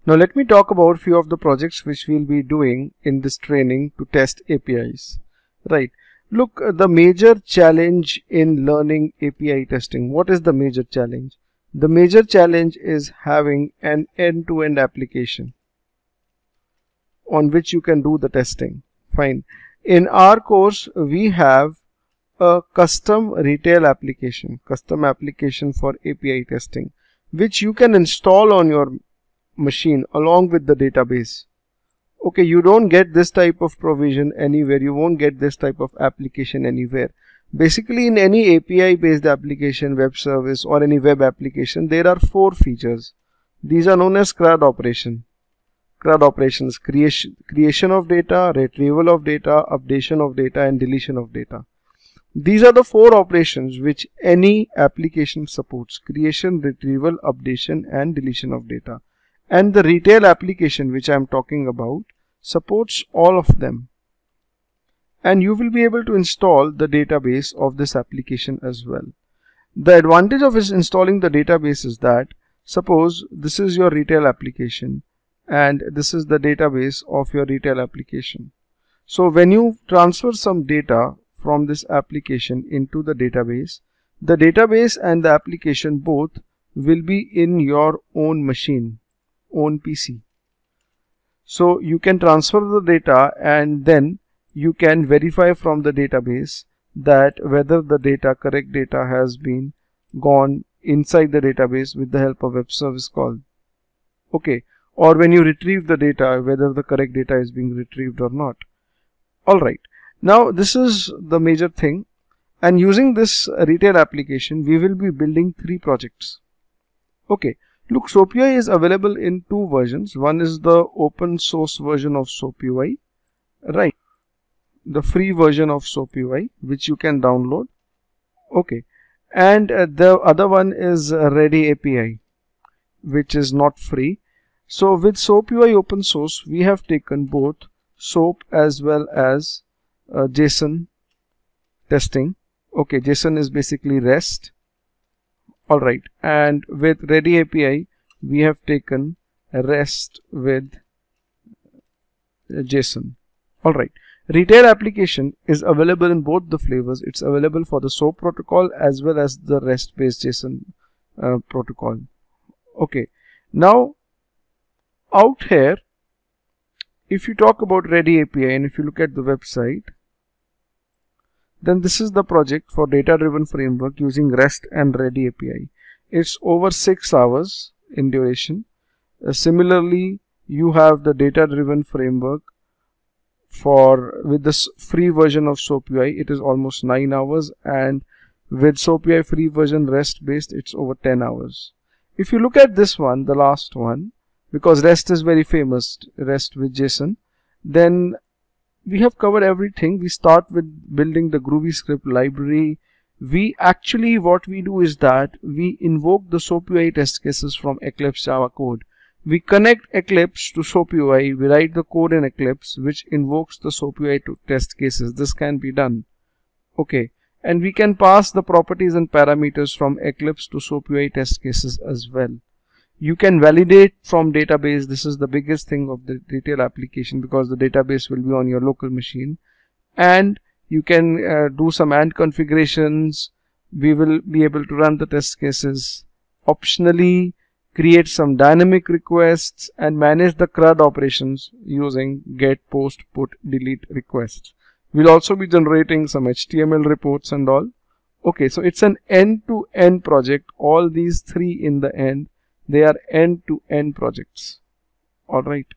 Now let me talk about few of the projects which we'll be doing in this training to test APIs. Right. Look, the major challenge in learning API testing. What is the major challenge? The major challenge is having an end-to-end application on which you can do the testing. Fine. In our course, we have a custom retail application, custom application for API testing, which you can install on your machine along with the database. Okay, you don't get this type of provision anywhere. You won't get this type of application anywhere. Basically, in any API based application, web service or any web application, there are 4 features. These are known as CRUD operation. CRUD operations: creation of data, retrieval of data, updation of data, and deletion of data. These are the 4 operations which any application supports: creation, retrieval, updation, and deletion of data. And the retail application which I am talking about supports all of them. And you will be able to install the database of this application as well. The advantage of installing the database is that, suppose this is your retail application and this is the database of your retail application. So when you transfer some data from this application into the database and the application both will be in your own machine, own PC. So you can transfer the data and then you can verify from the database that whether the correct data has been gone inside the database with the help of web service call. Okay. Or when you retrieve the data, whether the correct data is being retrieved or not. Alright. Now this is the major thing, and using this retail application we will be building 3 projects. Okay. Look, SOAPUI is available in 2 versions. One is the open source version of SOAPUI, right? The free version of SOAPUI which you can download. Okay. And the other one is Ready API, which is not free. So with SOAPUI open source, we have taken both SOAP as well as JSON testing. Okay, JSON is basically REST. Alright, and with Ready API, we have taken REST with JSON. Alright, retail application is available in both the flavors. It's available for the SOAP protocol as well as the REST based JSON protocol. Okay, now out here, if you talk about Ready API and if you look at the website, then this is the project for data-driven framework using REST and Ready API. It's over 6 hours in duration. Similarly, you have the data-driven framework with this free version of SOAPUI. It is almost 9 hours, and with SOAPUI free version REST-based, it's over 10 hours. If you look at this one, the last one, because REST is very famous, REST with JSON, then we have covered everything. We start with building the Groovy script library. What we do is that we invoke the SOAPUI test cases from Eclipse Java code. We connect Eclipse to SOAPUI. We write the code in Eclipse which invokes the SOAPUI to test cases. This can be done. Okay. And we can pass the properties and parameters from Eclipse to SOAPUI test cases as well. You can validate from database. This is the biggest thing of the retail application because the database will be on your local machine, and you can do some AND configurations. We will be able to run the test cases. Optionally, create some dynamic requests and manage the CRUD operations using get, post, put, delete requests. We'll also be generating some HTML reports and all. Okay, so it's an end-to-end project. All these 3 in the end, they are end-to-end projects. Alright.